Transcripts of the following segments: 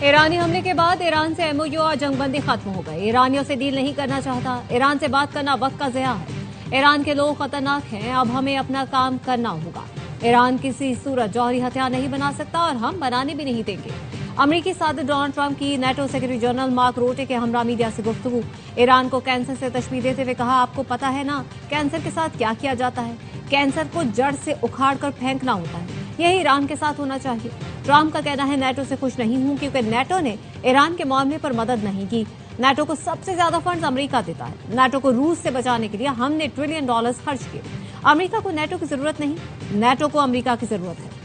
ईरानी हमले के बाद ईरान से एमओयू और जंगबंदी खत्म हो गई। ईरानियों से डील नहीं करना चाहता। ईरान से बात करना वक्त का ज़िया है। ईरान के लोग खतरनाक हैं, अब हमें अपना काम करना होगा। ईरान किसी सूरत जौहरी हथियार नहीं बना सकता और हम बनाने भी नहीं देंगे। अमेरिकी सदर डोनाल्ड ट्रंप की नेटो सेक्रेटरी जनरल मार्क रोटे के हमरा मीडिया से गुफ्तगू। ईरान को कैंसर से तशबीह देते हुए कहा, आपको पता है ना कैंसर के साथ क्या किया जाता है? कैंसर को जड़ से उखाड़ कर फेंकना होता है। यही ईरान के साथ होना चाहिए। ट्रंप का कहना है, नेटो से खुश नहीं हूं क्योंकि नेटो ने ईरान के मामले पर मदद नहीं की। नेटो को सबसे ज्यादा फंड्स अमेरिका देता है। नेटो को रूस से बचाने के लिए हमने $1 ट्रिलियन खर्च किए। अमेरिका को नेटो की जरूरत नहीं, नेटो को अमेरिका की जरूरत है।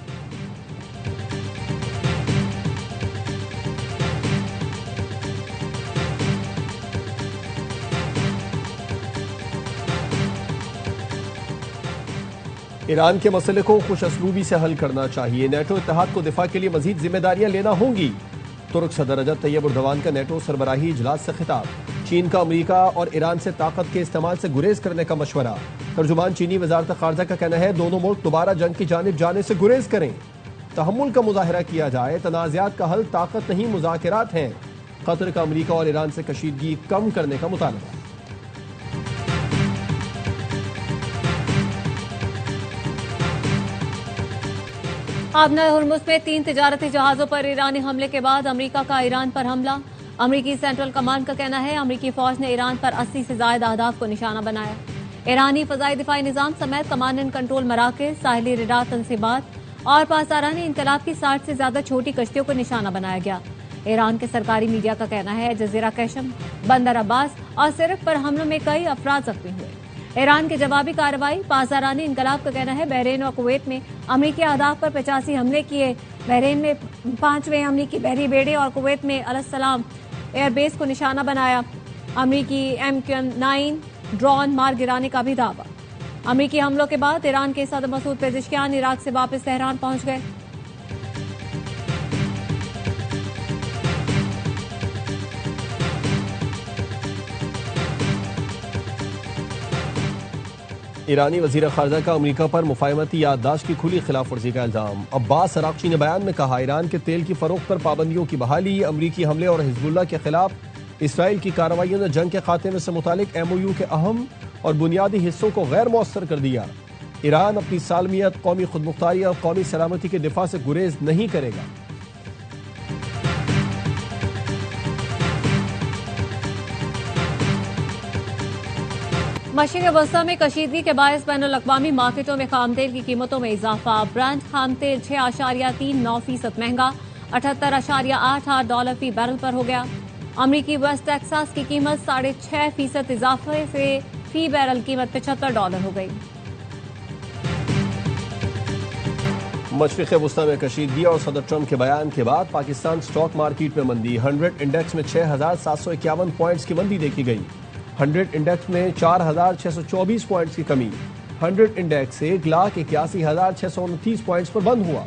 ईरान के मसले को खुशअस्लूबी से हल करना चाहिए। नेटो इत्तेहाद को दिफा के लिए मजीद जिम्मेदारियां लेना होंगी। तुर्क सदर रजब तैयब उर्दवान का नेटो सरबराही इजलास से खिताब। चीन का अमेरिका और ईरान से ताकत के इस्तेमाल से गुरेज करने का मशवरा। तर्जुमान चीनी वजारत खारजा का कहना है, दोनों मुल्क दोबारा जंग की जानिब जाने से गुरेज करें। तहम्मुल का मुजाहरा किया जाए। तनाज़ात का हल ताकत नहीं मुज़ाकरात हैं। कतर का अमेरिका और ईरान से कशीदगी कम करने का मुतालबा। आबना हुर्मुज़ में 3 तिजारती जहाजों पर ईरानी हमले के बाद अमेरिका का ईरान पर हमला। अमेरिकी सेंट्रल कमांड का कहना है, अमेरिकी फौज ने ईरान पर 80 से ज्यादा अहदाफ को निशाना बनाया। ईरानी फजाई दिफाई निजाम समेत कमांड एंड कंट्रोल मराकज, साहिली रडार तंसीबात और पासारानी इनकलाब की 60 से ज्यादा छोटी कश्तियों को निशाना बनाया गया। ईरान के सरकारी मीडिया का कहना है, जजीरा कैशम, बंदर अब्बास और सिर्फ पर हमलों में कई अफराद जख्मी हुए। ईरान की जवाबी कार्रवाई। पासारानी इनकलाब का कहना है, बहरीन और कुवैत में अमेरिकी अहदाफ पर 85 हमले किए। बहरीन में 5वें अमेरिकी बहरी बेड़े और कुवैत में अलसलाम एयरबेस को निशाना बनाया। अमेरिकी MQ-9 ड्रोन मार गिराने का भी दावा। अमेरिकी हमलों के बाद ईरान के सदर मसूद पेजिशकियान इराक से वापस तेहरान पहुंच गए। ईरानी वजीर खारजा का अमेरिका पर मुफाहमती याददाश्त की खुली खिलाफ वर्जी का इल्जाम। अब्बास अराक्ची ने बयान में कहा, ईरान के तेल की फरोख्त पर पाबंदियों की बहाली, अमरीकी हमले और हिजबुल्लाह के खिलाफ इसराइल की कार्रवाइयों ने जंग के खात्मे से मुतालिक MOU के अहम और बुनियादी हिस्सों को गैर मौसर कर दिया। ईरान अपनी सालमियत, कौमी खुदमुख्तारी और कौमी सलामती के दिफा से गुरेज नहीं करेगा। मशरिक़ वस्ता में कशीदगी के बायस बैनुल अक़वामी मार्केटों में खाम तेल की कीमतों में इजाफा। ब्रांड खाम तेल 6.39% महंगा $78.88 फी बैरल पर हो गया। अमरीकी वेस्ट टेक्सास की कीमत 6.5% इजाफे से फी बैरल कीमत $75 हो गई। मशरिक़ वस्ता में कशीदगी और सदर ट्रंप के बयान के बाद पाकिस्तान स्टॉक मार्केट में मंदी। 100 इंडेक्स में 6,751 पॉइंट्स की मंदी देखी गई। 100 इंडेक्स में 4,624 पॉइंट्स की कमी। 100 इंडेक्स 1,81,629 पॉइंट्स पर बंद हुआ।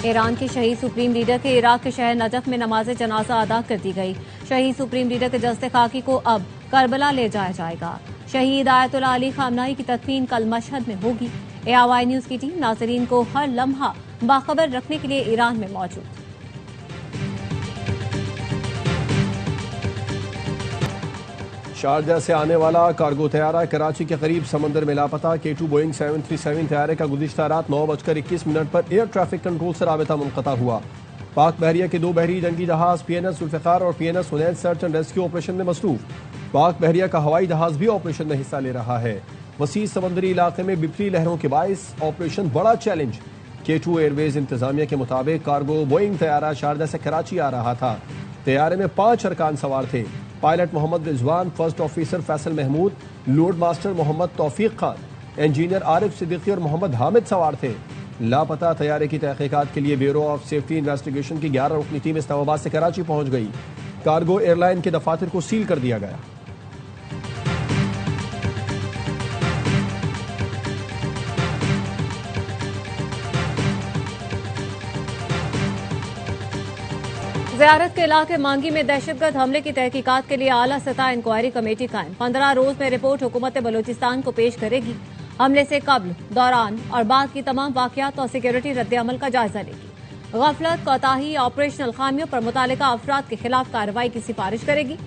ईरान के शहीद सुप्रीम लीडर के इराक के शहर नजफ में नमाज जनाजा अदा कर दी गई। शहीद सुप्रीम लीडर के जस्ते खाकी को अब करबला ले जाया जाएगा। शहीद आयतुल्लाह अली खामनाई की तदफीन कल मशहद में होगी। ARY न्यूज की टीम नाजरीन को हर लम्हा बाखबर रखने के लिए ईरान में मौजूद। शारजा से आने वाला कार्गो तैयारा कराची के करीब समंदर में लापता। K2 बोइंग 737 तैयारे का गुज़िश्ता रात 9:21 पर एयर ट्रैफिक कंट्रोल से राबिता मुनक़ता हुआ। पाक बहरिया के 2 बहरी जंगी जहाज PNS जुल्फ़िकार और PNS Hunain search and rescue operation में मसरूफ। पाक बहरिया का हवाई जहाज भी ऑपरेशन में हिस्सा ले रहा है। वसी समंदरी इलाके में बिफरी लहरों के बाइस ऑपरेशन बड़ा चैलेंज। K2 एयरवेज इंतजामिया के मुताबिक कार्गो बोइंग तैयारा शारजा से कराची आ रहा था। तैयारे में 5 अरकान सवार थे। Pilot Mohammad Rizwan, first officer Faisal Mahmood, loadmaster Mohammad Taufiq Khan, engineer Arif Siddiqui और मोहम्मद हामिद सवार थे। लापता तैयारे की तहकीकात के लिए ब्यूरो ऑफ सेफ्टी इन्वेस्टिगेशन की 11 रुकनी टीम इस्लामाबाद से कराची पहुंच गई। कार्गो एयरलाइन के दफातर को सील कर दिया गया। ज़ियारत के इलाके मांगी में दहशतगर्द हमले की तहकीकात के लिए आला सतह इंक्वायरी कमेटी कायम। 15 रोज में रिपोर्ट हुकूमत बलूचिस्तान को पेश करेगी। हमले से कब्ल, दौरान और बाद की तमाम वाकयात और सिक्योरिटी रद्द-ए-अमल का जायजा लेगी। गफलत, कोताही, ऑपरेशनल खामियों पर मुतालिका अफराद के खिलाफ कार्रवाई की सिफारिश करेगी।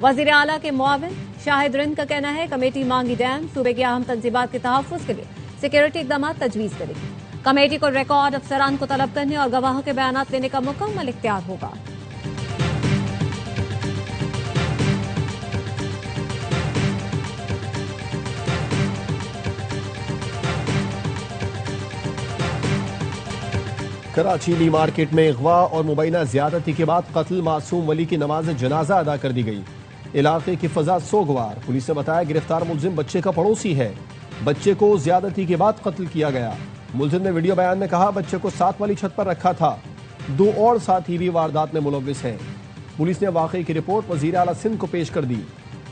वजीर आला के मुआविन शाहिद रिंद का कहना है कमेटी मांगी डैम सूबे की अहम तंजीबात के तहफ़्फ़ुज़ के लिए सिक्योरिटी इक़दाम तजवीज़ करेगी। कमेटी को रिकॉर्ड अफसरान को तलब करने और गवाहों के बयानात लेने का मुकम्मल इख्तियार होगा। कराची ली मार्केट में अगवा और मुबैना ज्यादती के बाद कत्ल मासूम वली की नमाज जनाजा अदा कर दी गई। इलाके की फजा सोगवार। पुलिस ने बताया गिरफ्तार मुलजिम बच्चे का पड़ोसी है। बच्चे को ज्यादती के बाद कत्ल किया गया। मुलजिम ने वीडियो बयान में कहा बच्चे को साथ वाली छत पर रखा था। 2 और साथी भी वारदात में मुलव्विस हैं। पुलिस ने वाकई की रिपोर्ट वजीर आला सिंध को पेश कर दी।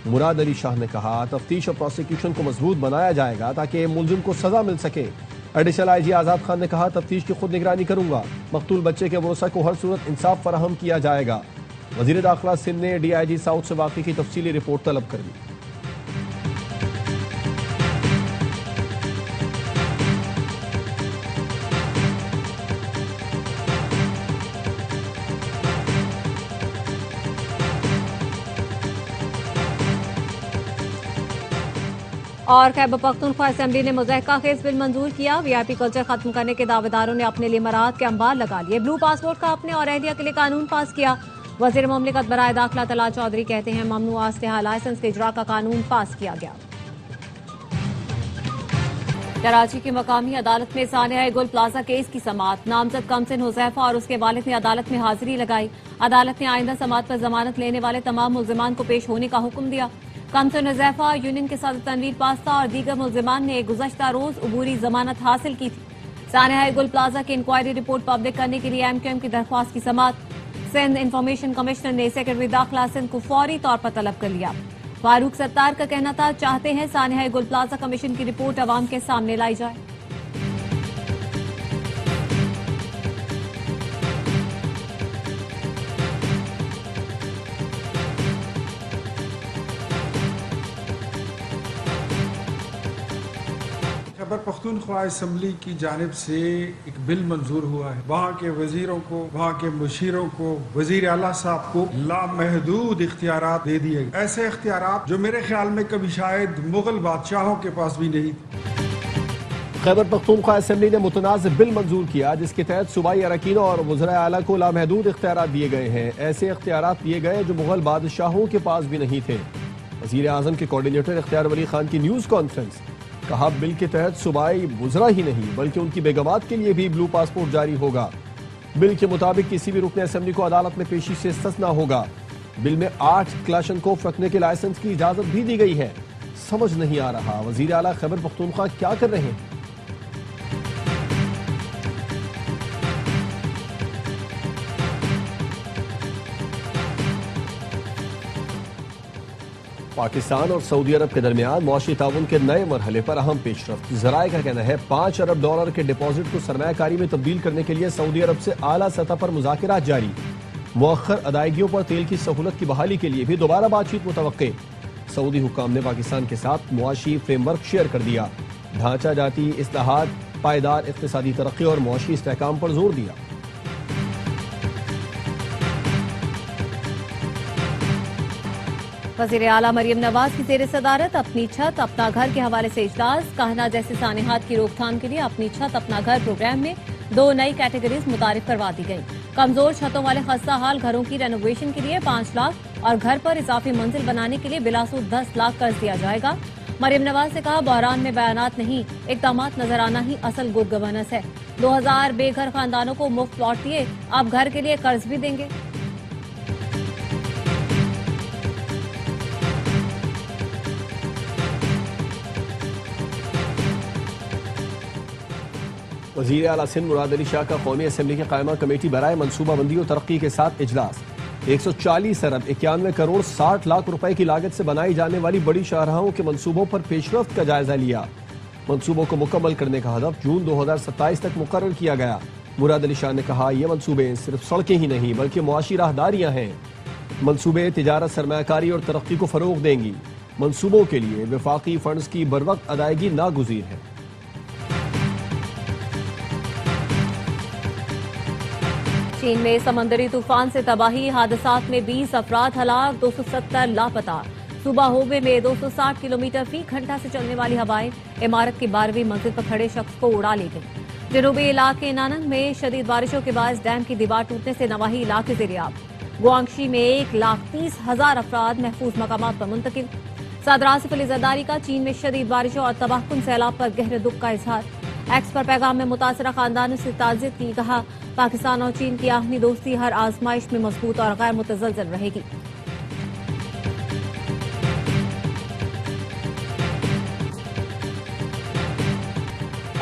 मुराद अली शाह ने कहा तफ्तीश और प्रोसिक्यूशन को मजबूत बनाया जाएगा ताकि मुलजिम को सजा मिल सके। एडिशनल आईजी आजाद खान ने कहा तफ्तीश की खुद निगरानी करूंगा। मकतूल बच्चे के वरसा को हर सूरत इंसाफ फराहम किया जाएगा। वजीर दाखिला सिंध ने DIG साउथ से वाकई की तफसीली रिपोर्ट तलब कर ली। और खैबर पख्तूनख्वा असेंबली ने मुज़ाहिका खेज बिल मंजूर किया। VIP कल्चर खत्म करने के दावेदारों ने अपने लिए मराहत के अंबार लगा लिए। ब्लू पासपोर्ट का अपने और अहलिया के लिए कानून पास किया। वज़ीर मुमलिकत बराए दाखिला तलाल चौधरी कहते हैं ममनुआ अस्लहा लाइसेंस के इजरा का कानून पास किया गया। कराची की मकामी अदालत में सानिया गुल प्लाजा केस की समाअत। नामजद कमसिन हुज़ैफा और उसके वालिद ने अदालत में हाजिरी लगाई। अदालत ने आइंदा समाअत पर जमानत लेने वाले तमाम मुल्जिमान को पेश होने का हुक्म दिया। कमसिन हुज़ैफा, यूनियन के सदर तनवीर पास्ता और दीगर मुल्जिमान ने गुज़श्ता रोज अबूरी जमानत हासिल की थी। सानिया गुल प्लाजा की इंक्वायरी रिपोर्ट पब्लिक करने के लिए MQM की दरख्वास्त की समाअत। सिंध इंफॉर्मेशन कमिश्नर ने सेक्रेटरी दाखिला सिंध को फौरी तौर पर तलब कर लिया। फारूक सत्तार का कहना था चाहते हैं सानिया गुल प्लाजा कमीशन की रिपोर्ट अवाम के सामने लाई जाए। खैबर पख्तूनख्वा असम्बली की जानिब से एक बिल मंजूर हुआ है। वहाँ के वजीरों को, वहाँ के मुशीरों को, वजीर आला साहब को लामहदूद इख्तियारात दे दिए। ऐसे इख्तियारात जो मेरे ख्याल में कभी शायद मुगल बादशाहों के पास भी नहीं थे। खैबर पख्तूनख्वा असेंबली ने मुतनाज़ बिल मंजूर किया जिसके तहत सूबाई अरकान और वज़राए आला को लामहदूद इख्तियारात दिए गए हैं। ऐसे इख्तियारात दिए गए जो मुगल बादशाहों के पास भी नहीं थे। वज़ीर आज़म के कोऑर्डिनेटर इख्तियार वली खान की न्यूज़ कॉन्फ्रेंस। कहा बिल के तहत सूबाई वुज़रा ही नहीं बल्कि उनकी बेगमात के लिए भी ब्लू पासपोर्ट जारी होगा। बिल के मुताबिक किसी भी रुकन असेंबली को अदालत में पेशी से इस्तिस्ना होगा। बिल में 8 क्लाशनकोफ रखने के लाइसेंस की इजाजत भी दी गई है। समझ नहीं आ रहा वज़ीर आला खैबर पख्तूनख्वा क्या कर रहे हैं। पाकिस्तान और सऊदी अरब के दरमियान मुआशी ताउन के नए मरहले पर अहम पेशरफ्त। ज़राए का कहना है $5 अरब के डिपॉजिट को सरमायाकारी में तब्दील करने के लिए सऊदी अरब से आला सतह पर मुज़ाकरात जारी। मुअख्खर अदायगियों पर तेल की सहूलत की बहाली के लिए भी दोबारा बातचीत मुतवक्के। सऊदी हुक्काम ने पाकिस्तान के साथ मुआशी फ्रेमवर्क शेयर कर दिया। ढांचा जाती इस्लाहात, पायदार इक़्तिसादी तरक्की और मुआशी इस्तेहकाम पर जोर दिया। वज़ीर आला मरियम नवाज की ज़ेर सदारत अपनी छत अपना घर के हवाले से इजलास। कहना जैसे सानिहात की रोकथाम के लिए अपनी छत अपना घर प्रोग्राम में 2 नई कैटेगरीज मुतारिफ करवा दी गई। कमजोर छतों वाले खस्ता हाल घरों की रेनोवेशन के लिए 5 लाख और घर पर इजाफी मंजिल बनाने के लिए बिलासूद 10 लाख कर्ज दिया जाएगा। मरियम नवाज ने कहा बहरान में बयानात नहीं इक़दामात नजर आना ही असल गुड गवर्नेंस है। 2000 बेघर खानदानों को मुफ्त प्लॉट दिए, अब घर के लिए कर्ज भी देंगे। वज़ीर आला सिंध मुराद अली शाह का कौमी असेंबली की कायमा कमेटी बराए मनसूबाबंदी और तरक्की के साथ इजलास। 140 अरब 91 करोड़ 60 लाख रुपए की लागत से बनाई जाने वाली बड़ी शाहराहों के मंसूबों पर पेशरफ्त का जायजा लिया। मंसूबों को मुकम्मल करने का हदफ जून 2027 तक मुकर्रर किया गया। मुराद अली शाह ने कहा ये मंसूबे सिर्फ सड़कें ही नहीं बल्कि मुआशी राहदारियां हैं। मंसूबे तिजारत, सरमायाकारी और तरक्की को फरोग देंगी। मंसूबों के लिए वफाकी फंड्स की बरवक्त अदायगी नागुज़ीर है। चीन में समंदरी तूफान से तबाही, हादसात में 20 अफराद हलाक, 270 लापता। सूबा होबे में 260 किलोमीटर फी घंटा से चलने वाली हवाएं इमारत की 12वीं मंजिल पर खड़े शख्स को उड़ा ले गई। जनूबी इलाके नानंग में शदीद बारिशों के बाद डैम की दीवार टूटने से नवाही इलाके ज़ेर-ए-आब। गुआंगशी में 1,30,000 अफराद महफूज मकामात पर मुंतकिल। सदर आसिफ अली जरदारी का चीन में शदीद बारिशों और तबाहकुन सैलाब पर गहरे दुख का इजहार। एक्स पर पैगाम में मुतासरा खानदानों से ताज़ियत की, कहा पाकिस्तान और चीन की आहमी दोस्ती हर आजमाइश में मजबूत और गैर मुतज़लज़ल रहेगी।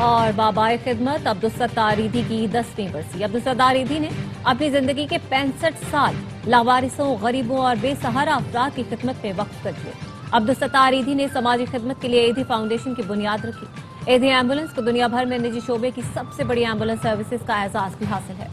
और बाबाए खिदमत अब्दुलसत्तार ईदी की 10वीं बरसी। अब्दुलसत्तार ईदी ने अपनी जिंदगी के 65 साल लावारिसों, गरीबों और बेसहारा अफराद की खिदमत में वक्फ कर दिए। अब्दुलसत्तार ईदी ने समाजी खिदमत के लिए ईदी फाउंडेशन की बुनियाद रखी। ईदी एम्बुलेंस को दुनिया भर में निजी शोबे की सबसे बड़ी एम्बुलेंस सर्विसेज का एजाज भी हासिल है।